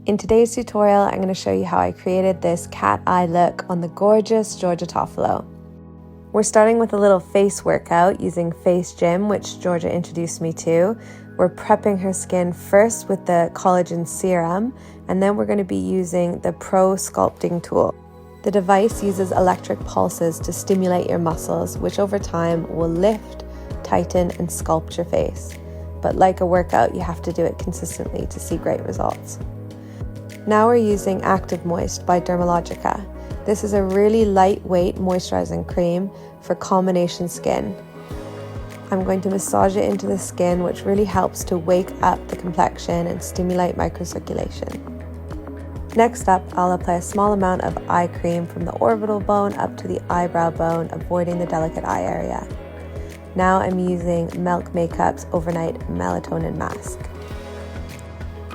In today's tutorial, I'm going to show you how I created this cat eye look on the gorgeous Georgia Toffolo. We're starting with a little face workout using Face Gym, which Georgia introduced me to. We're prepping her skin first with the collagen serum, and then we're going to be using the Pro Sculpting tool. The device uses electric pulses to stimulate your muscles, which over time will lift, tighten, and sculpt your face. But like a workout, you have to do it consistently to see great results. Now we're using Active Moist by Dermalogica. This is a really lightweight moisturizing cream for combination skin. I'm going to massage it into the skin, which really helps to wake up the complexion and stimulate microcirculation. Next up, I'll apply a small amount of eye cream from the orbital bone up to the eyebrow bone, avoiding the delicate eye area. Now I'm using Milk Makeup's Overnight Melatonin Mask.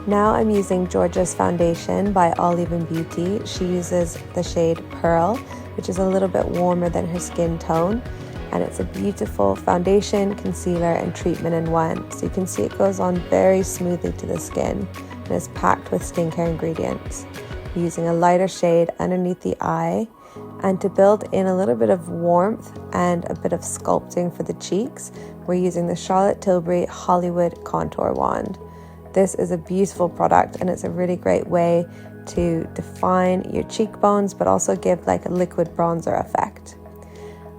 Now I'm using Georgia's foundation by All Even Beauty. She uses the shade Pearl, which is a little bit warmer than her skin tone. And it's a beautiful foundation, concealer, and treatment in one. So you can see it goes on very smoothly to the skin and is packed with skincare ingredients. Using a lighter shade underneath the eye, and to build in a little bit of warmth and a bit of sculpting for the cheeks, we're using the Charlotte Tilbury Hollywood Contour Wand. This is a beautiful product, and it's a really great way to define your cheekbones but also give like a liquid bronzer effect.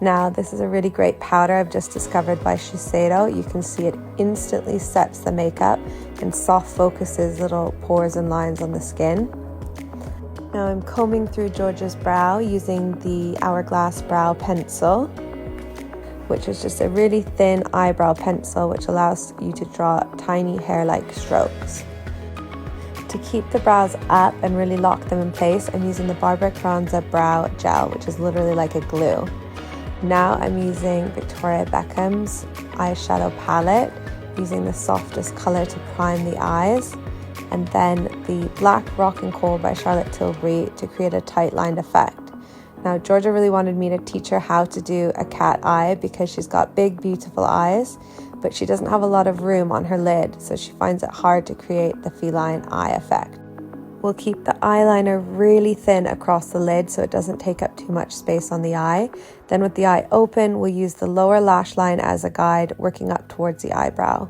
Now this is a really great powder I've just discovered by Shiseido. You can see it instantly sets the makeup and soft focuses little pores and lines on the skin. Now I'm combing through Georgia's brow using the Hourglass Brow Pencil, which is just a really thin eyebrow pencil which allows you to draw tiny hair-like strokes. To keep the brows up and really lock them in place, I'm using the Barbara Carranza Brow Gel, which is literally like a glue. Now I'm using Victoria Beckham's eyeshadow palette, using the softest color to prime the eyes, and then the Black Rock and Coal by Charlotte Tilbury to create a tight lined effect. Now Georgia really wanted me to teach her how to do a cat eye because she's got big, beautiful eyes, but she doesn't have a lot of room on her lid, so she finds it hard to create the feline eye effect. We'll keep the eyeliner really thin across the lid so it doesn't take up too much space on the eye. Then with the eye open, we'll use the lower lash line as a guide, working up towards the eyebrow.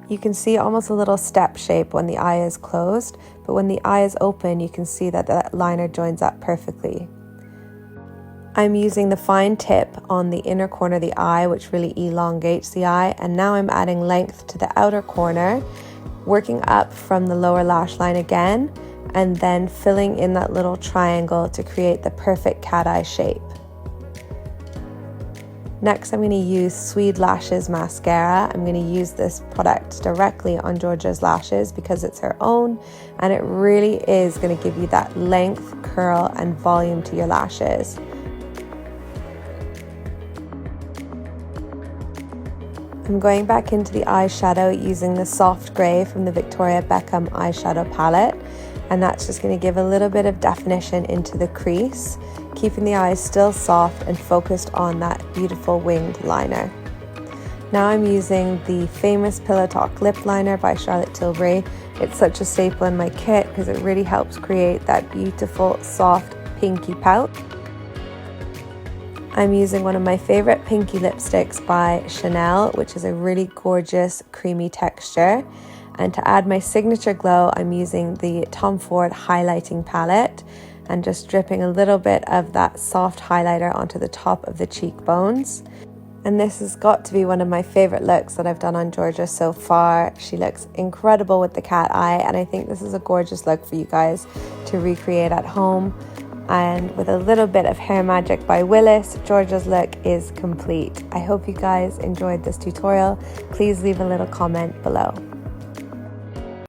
You can see almost a little step shape when the eye is closed, but when the eye is open, you can see that the liner joins up perfectly. I'm using the fine tip on the inner corner of the eye, which really elongates the eye, and now I'm adding length to the outer corner, working up from the lower lash line again, and then filling in that little triangle to create the perfect cat eye shape. Next, I'm going to use Swede Lashes mascara. I'm going to use this product directly on Georgia's lashes because it's her own, and it really is going to give you that length, curl, and volume to your lashes. I'm going back into the eyeshadow using the soft grey from the Victoria Beckham eyeshadow palette, and that's just going to give a little bit of definition into the crease, keeping the eyes still soft and focused on that beautiful winged liner. Now I'm using the famous Pillow Talk lip liner by Charlotte Tilbury. It's such a staple in my kit because it really helps create that beautiful soft pinky pout. I'm using one of my favorite pinky lipsticks by Chanel, which is a really gorgeous creamy texture. And to add my signature glow, I'm using the Tom Ford highlighting palette and just dripping a little bit of that soft highlighter onto the top of the cheekbones. And this has got to be one of my favorite looks that I've done on Georgia so far. She looks incredible with the cat eye, and I think this is a gorgeous look for you guys to recreate at home. And with a little bit of hair magic by Willis, Georgia's look is complete. I hope you guys enjoyed this tutorial. Please leave a little comment below.